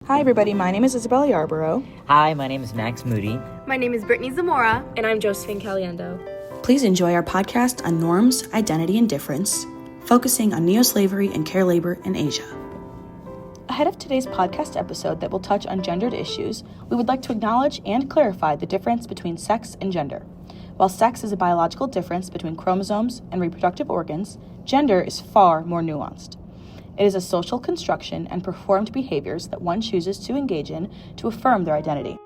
Hi everybody, my name is Isabella Yarborough. Hi, my name is Max Moody. My name is Brittany Zamora. And I'm Josephine Caliendo. Please enjoy our podcast on norms, identity, and difference, focusing on neo-slavery and care labor in Asia. Ahead of today's podcast episode that will touch on gendered issues, we would like to acknowledge and clarify the difference between sex and gender. While sex is a biological difference between chromosomes and reproductive organs, gender is far more nuanced. It is a social construction and performed behaviors that one chooses to engage in to affirm their identity.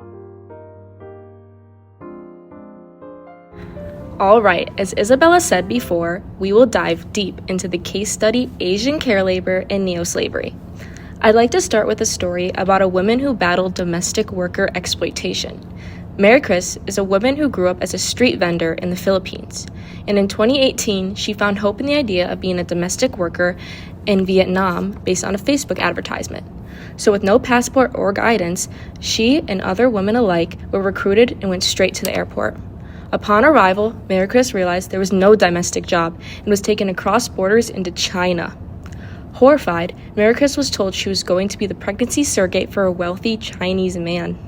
All right, as Isabella said before, we will dive deep into the case study Asian care labor and neo-slavery. I'd like to start with a story about a woman who battled domestic worker exploitation. Mary Chris is a woman who grew up as a street vendor in the Philippines, and in 2018, she found hope in the idea of being a domestic worker in Vietnam based on a Facebook advertisement. So with no passport or guidance, she and other women alike were recruited and went straight to the airport. Upon arrival, Mary Chris realized there was no domestic job and was taken across borders into China. Horrified, Mary Chris was told she was going to be the pregnancy surrogate for a wealthy Chinese man.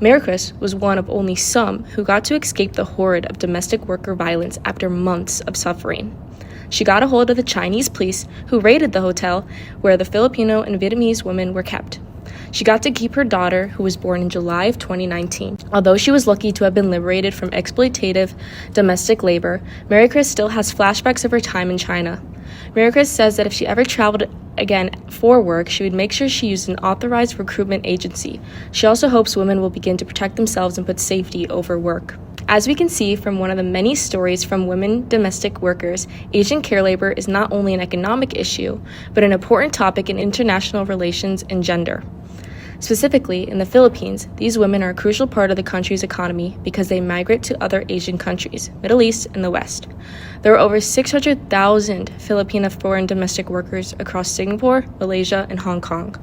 Mary Chris was one of only some who got to escape the horror of domestic worker violence after months of suffering. She got a hold of the Chinese police who raided the hotel where the Filipino and Vietnamese women were kept. She got to keep her daughter, who was born in July of 2019. Although she was lucky to have been liberated from exploitative domestic labor, Mary Chris still has flashbacks of her time in China. Mary Chris says that if she ever traveled again for work, she would make sure she used an authorized recruitment agency. She also hopes women will begin to protect themselves and put safety over work. As we can see from one of the many stories from women domestic workers, Asian care labor is not only an economic issue, but an important topic in international relations and gender. Specifically, in the Philippines, these women are a crucial part of the country's economy because they migrate to other Asian countries, Middle East, and the West. There are over 600,000 Filipino foreign domestic workers across Singapore, Malaysia, and Hong Kong.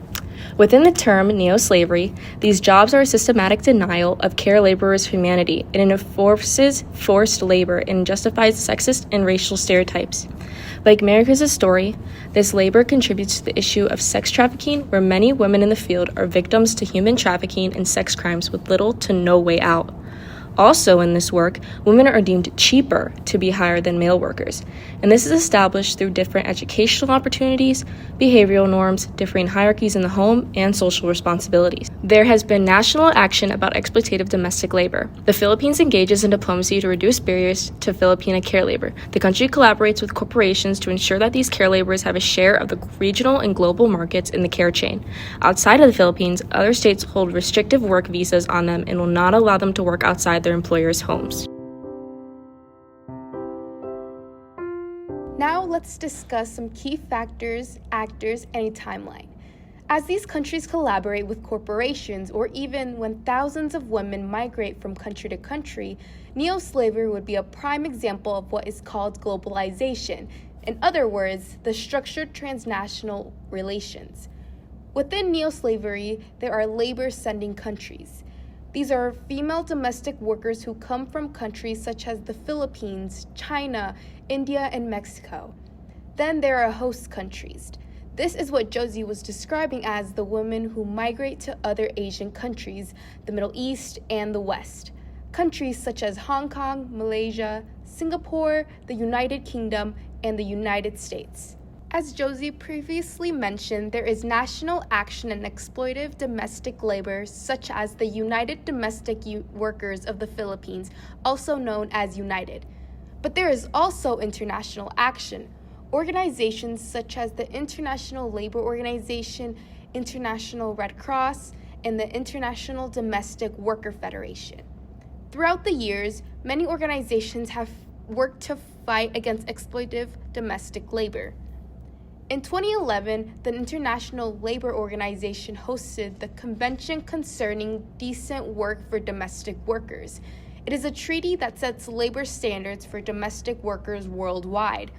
Within the term neo-slavery, these jobs are a systematic denial of care laborers' humanity, and it enforces forced labor and justifies sexist and racial stereotypes. Like Mary Chris's story, this labor contributes to the issue of sex trafficking, where many women in the field are victims to human trafficking and sex crimes with little to no way out. Also in this work, women are deemed cheaper to be hired than male workers, and this is established through different educational opportunities, behavioral norms, differing hierarchies in the home, and social responsibilities. There has been national action about exploitative domestic labor. The Philippines engages in diplomacy to reduce barriers to Filipina care labor. The country collaborates with corporations to ensure that these care laborers have a share of the regional and global markets in the care chain. Outside of the Philippines, other states hold restrictive work visas on them and will not allow them to work outside their employers' homes. Now let's discuss some key factors, actors, and a timeline. As these countries collaborate with corporations, or even when thousands of women migrate from country to country, neo-slavery would be a prime example of what is called globalization. In other words, the structured transnational relations. Within neo-slavery, there are labor-sending countries. These are female domestic workers who come from countries such as the Philippines, China, India, and Mexico. Then there are host countries. This is what Josie was describing as the women who migrate to other Asian countries, the Middle East, and the West. Countries such as Hong Kong, Malaysia, Singapore, the United Kingdom, and the United States. As Josie previously mentioned, there is national action in exploitative domestic labor, such as the United Domestic Workers of the Philippines, also known as United. But there is also international action. Organizations such as the International Labor Organization, International Red Cross, and the International Domestic Worker Federation. Throughout the years, many organizations have worked to fight against exploitative domestic labor. In 2011, the International Labor Organization hosted the Convention Concerning Decent Work for Domestic Workers. It is a treaty that sets labor standards for domestic workers worldwide.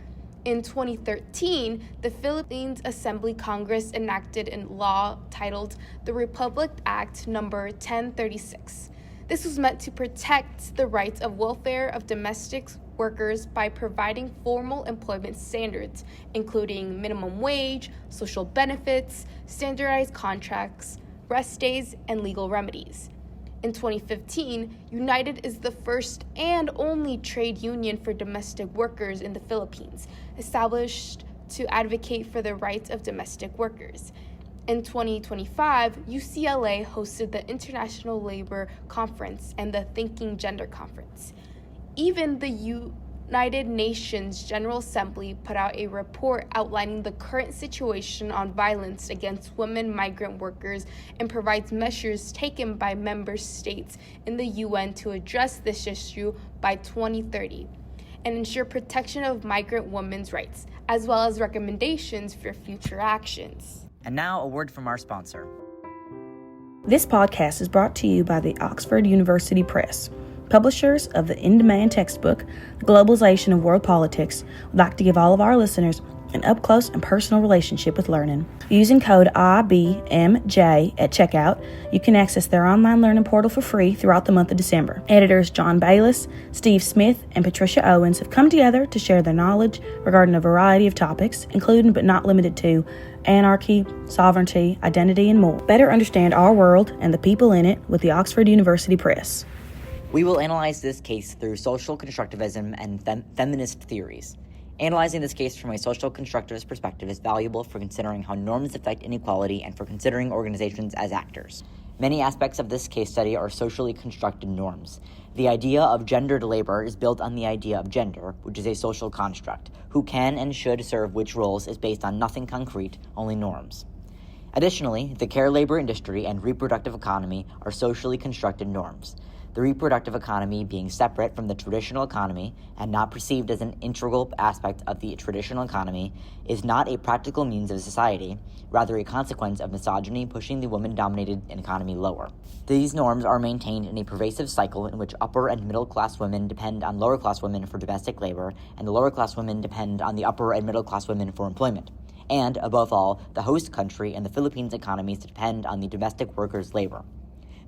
In 2013, the Philippines Assembly Congress enacted a law titled the Republic Act No. 1036. This was meant to protect the rights of welfare of domestic workers by providing formal employment standards, including minimum wage, social benefits, standardized contracts, rest days, and legal remedies. In 2015, United is the first and only trade union for domestic workers in the Philippines, established to advocate for the rights of domestic workers. In 2025, UCLA hosted the International Labor Conference and the Thinking Gender Conference. Even the United Nations General Assembly put out a report outlining the current situation on violence against women migrant workers and provides measures taken by member states in the UN to address this issue by 2030 and ensure protection of migrant women's rights, as well as recommendations for future actions. And now a word from our sponsor. This podcast is brought to you by the Oxford University Press. Publishers of the in-demand textbook, The Globalization of World Politics, would like to give all of our listeners an up-close and personal relationship with learning. Using code IBMJ at checkout, you can access their online learning portal for free throughout the month of December. Editors John Bayless, Steve Smith, and Patricia Owens have come together to share their knowledge regarding a variety of topics, including but not limited to anarchy, sovereignty, identity, and more. Better understand our world and the people in it with the Oxford University Press. We will analyze this case through social constructivism and feminist theories. Analyzing this case from a social constructivist perspective is valuable for considering how norms affect inequality and for considering organizations as actors. Many aspects of this case study are socially constructed norms. The idea of gendered labor is built on the idea of gender, which is a social construct. Who can and should serve which roles is based on nothing concrete, only norms. Additionally, the care labor industry and reproductive economy are socially constructed norms. The reproductive economy being separate from the traditional economy and not perceived as an integral aspect of the traditional economy is not a practical means of society, rather a consequence of misogyny pushing the woman-dominated economy lower. These norms are maintained in a pervasive cycle in which upper and middle-class women depend on lower-class women for domestic labor, and the lower-class women depend on the upper and middle-class women for employment. And, above all, the host country and the Philippines economies depend on the domestic workers' labor.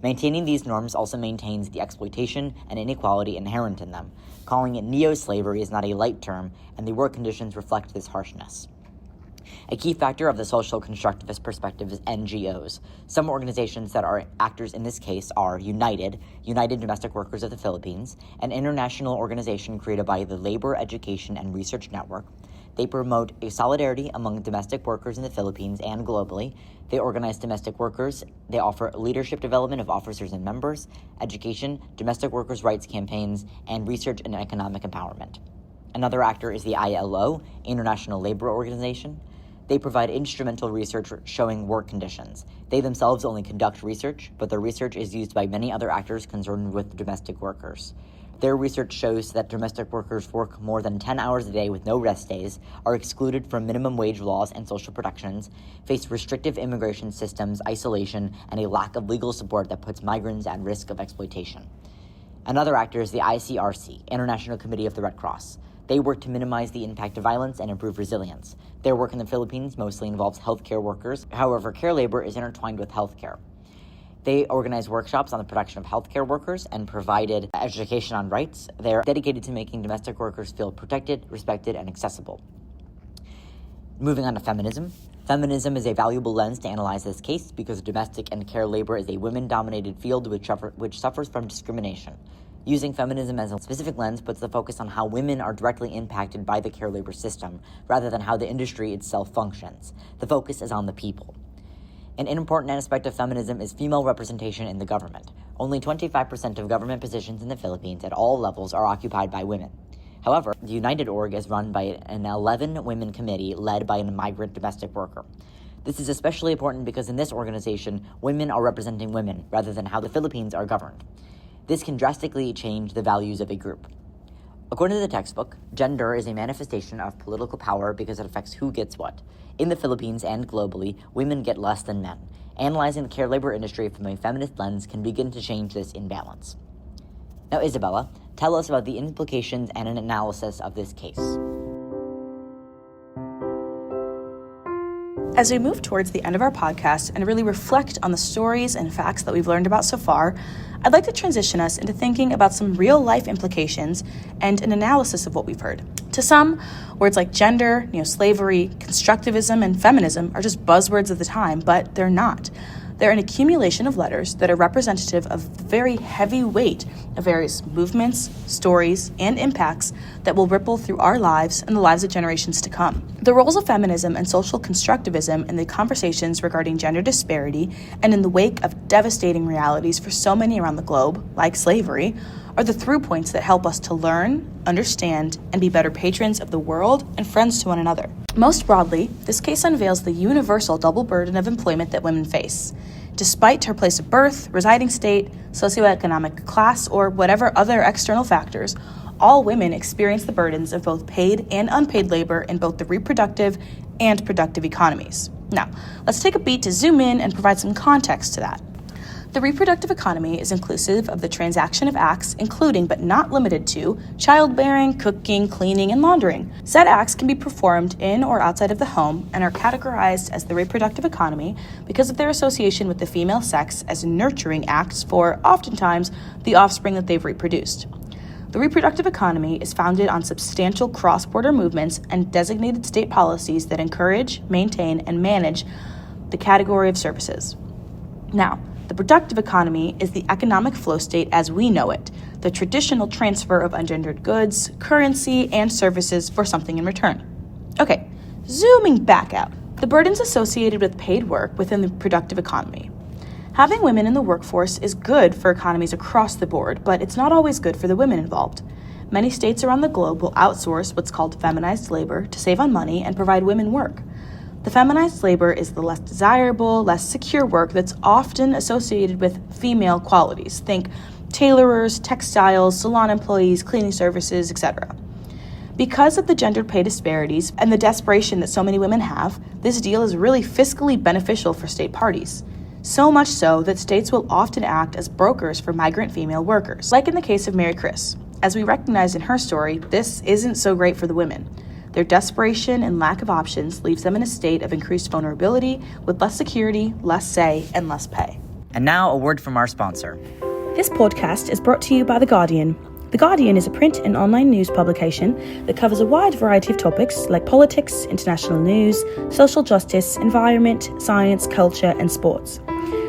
Maintaining these norms also maintains the exploitation and inequality inherent in them. Calling it neo-slavery is not a light term, and the work conditions reflect this harshness. A key factor of the social constructivist perspective is NGOs. Some organizations that are actors in this case are United Domestic Workers of the Philippines, an international organization created by the Labor, Education, and Research Network. They promote a solidarity among domestic workers in the Philippines and globally. They organize domestic workers. They offer leadership development of officers and members, education, domestic workers' rights campaigns, and research and economic empowerment. Another actor is the ILO, International Labor Organization. They provide instrumental research showing work conditions. They themselves only conduct research, but their research is used by many other actors concerned with domestic workers. Their research shows that domestic workers work more than 10 hours a day with no rest days, are excluded from minimum wage laws and social protections, face restrictive immigration systems, isolation, and a lack of legal support that puts migrants at risk of exploitation. Another actor is the ICRC, International Committee of the Red Cross. They work to minimize the impact of violence and improve resilience. Their work in the Philippines mostly involves healthcare workers. However, care labor is intertwined with healthcare. They organize workshops on the production of healthcare workers and provided education on rights. They're dedicated to making domestic workers feel protected, respected, and accessible. Moving on to feminism. Feminism is a valuable lens to analyze this case because domestic and care labor is a women-dominated field which suffers from discrimination. Using feminism as a specific lens puts the focus on how women are directly impacted by the care labor system, rather than how the industry itself functions. The focus is on the people. An important aspect of feminism is female representation in the government. Only 25% of government positions in the Philippines at all levels are occupied by women. However, the United Org is run by an 11-women committee led by a migrant domestic worker. This is especially important because in this organization, women are representing women rather than how the Philippines are governed. This can drastically change the values of a group. According to the textbook, gender is a manifestation of political power because it affects who gets what. In the Philippines and globally, women get less than men. Analyzing the care labor industry from a feminist lens can begin to change this imbalance. Now, Isabella, tell us about the implications and an analysis of this case. As we move towards the end of our podcast and really reflect on the stories and facts that we've learned about so far, I'd like to transition us into thinking about some real-life implications and an analysis of what we've heard. To some, words like gender, neo-slavery, constructivism, and feminism are just buzzwords of the time, but they're not. They're an accumulation of letters that are representative of the very heavy weight of various movements, stories, and impacts that will ripple through our lives and the lives of generations to come. The roles of feminism and social constructivism in the conversations regarding gender disparity and in the wake of devastating realities for so many around the globe, like slavery, are the through points that help us to learn, understand, and be better patrons of the world and friends to one another. Most broadly, this case unveils the universal double burden of employment that women face. Despite her place of birth, residing state, socioeconomic class, or whatever other external factors, all women experience the burdens of both paid and unpaid labor in both the reproductive and productive economies. Now, let's take a beat to zoom in and provide some context to that. The reproductive economy is inclusive of the transaction of acts, including but not limited to childbearing, cooking, cleaning, and laundering. Said acts can be performed in or outside of the home and are categorized as the reproductive economy because of their association with the female sex as nurturing acts for, oftentimes, the offspring that they've reproduced. The reproductive economy is founded on substantial cross-border movements and designated state policies that encourage, maintain, and manage the category of services. Now, the productive economy is the economic flow state as we know it, the traditional transfer of ungendered goods, currency, and services for something in return. Okay, zooming back out, the burdens associated with paid work within the productive economy. Having women in the workforce is good for economies across the board, but it's not always good for the women involved. Many states around the globe will outsource what's called feminized labor to save on money and provide women work. The feminized labor is the less desirable, less secure work that's often associated with female qualities. Think tailorers, textiles, salon employees, cleaning services, etc. Because of the gender pay disparities and the desperation that so many women have, this deal is really fiscally beneficial for state parties. So much so that states will often act as brokers for migrant female workers. Like in the case of Mary Chris. As we recognize in her story, this isn't so great for the women. Their desperation and lack of options leaves them in a state of increased vulnerability with less security, less say, and less pay. And now a word from our sponsor. This podcast is brought to you by The Guardian. The Guardian is a print and online news publication that covers a wide variety of topics like politics, international news, social justice, environment, science, culture, and sports.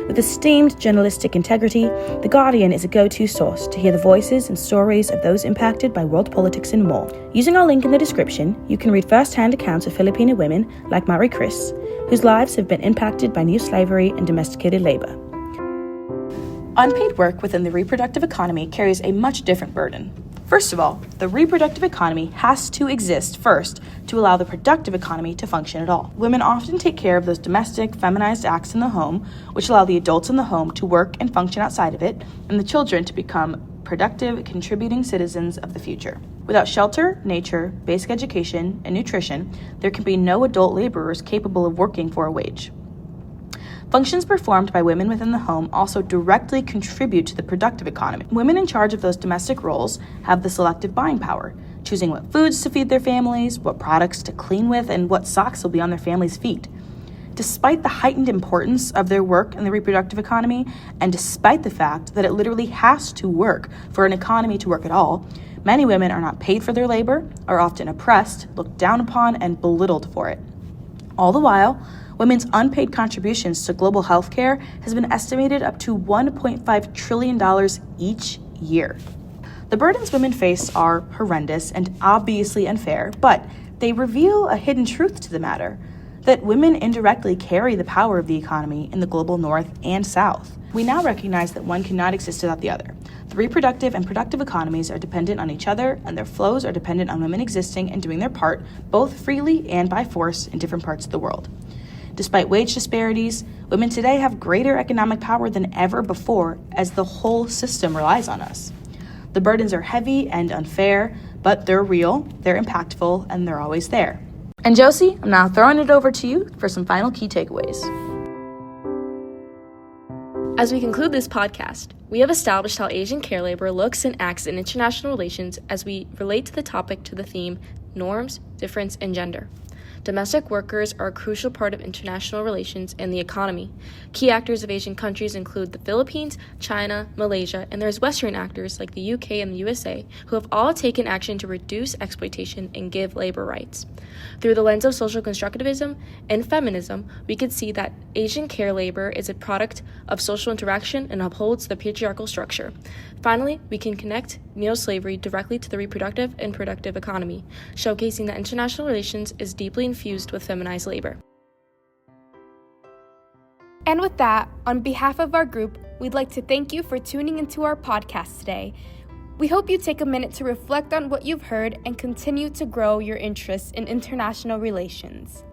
With esteemed journalistic integrity, The Guardian is a go-to source to hear the voices and stories of those impacted by world politics and more. Using our link in the description, you can read first-hand accounts of Filipino women like Mary Chris, whose lives have been impacted by new slavery and domesticated labor. Unpaid work within the reproductive economy carries a much different burden. First of all, the reproductive economy has to exist first to allow the productive economy to function at all. Women often take care of those domestic, feminized acts in the home, which allow the adults in the home to work and function outside of it, and the children to become productive, contributing citizens of the future. Without shelter, nature, basic education, and nutrition, there can be no adult laborers capable of working for a wage. Functions performed by women within the home also directly contribute to the productive economy. Women in charge of those domestic roles have the selective buying power, choosing what foods to feed their families, what products to clean with, and what socks will be on their families' feet. Despite the heightened importance of their work in the reproductive economy, and despite the fact that it literally has to work for an economy to work at all, many women are not paid for their labor, are often oppressed, looked down upon, and belittled for it. All the while, women's unpaid contributions to global health care has been estimated up to $1.5 trillion each year. The burdens women face are horrendous and obviously unfair, but they reveal a hidden truth to the matter, that women indirectly carry the power of the economy in the global north and south. We now recognize that one cannot exist without the other. The reproductive and productive economies are dependent on each other, and their flows are dependent on women existing and doing their part, both freely and by force, in different parts of the world. Despite wage disparities, women today have greater economic power than ever before as the whole system relies on us. The burdens are heavy and unfair, but they're real, they're impactful, and they're always there. And Josie, I'm now throwing it over to you for some final key takeaways. As we conclude this podcast, we have established how Asian care labor looks and acts in international relations as we relate to the topic to the theme norms, difference, and gender. Domestic workers are a crucial part of international relations and the economy. Key actors of Asian countries include the Philippines, China, Malaysia, and there's Western actors like the UK and the USA who have all taken action to reduce exploitation and give labor rights. Through the lens of social constructivism and feminism, we could see that Asian care labor is a product of social interaction and upholds the patriarchal structure. Finally, we can connect neo-slavery directly to the reproductive and productive economy, showcasing that international relations is deeply infused with feminized labor. And with that, on behalf of our group, we'd like to thank you for tuning into our podcast today. We hope you take a minute to reflect on what you've heard and continue to grow your interest in international relations.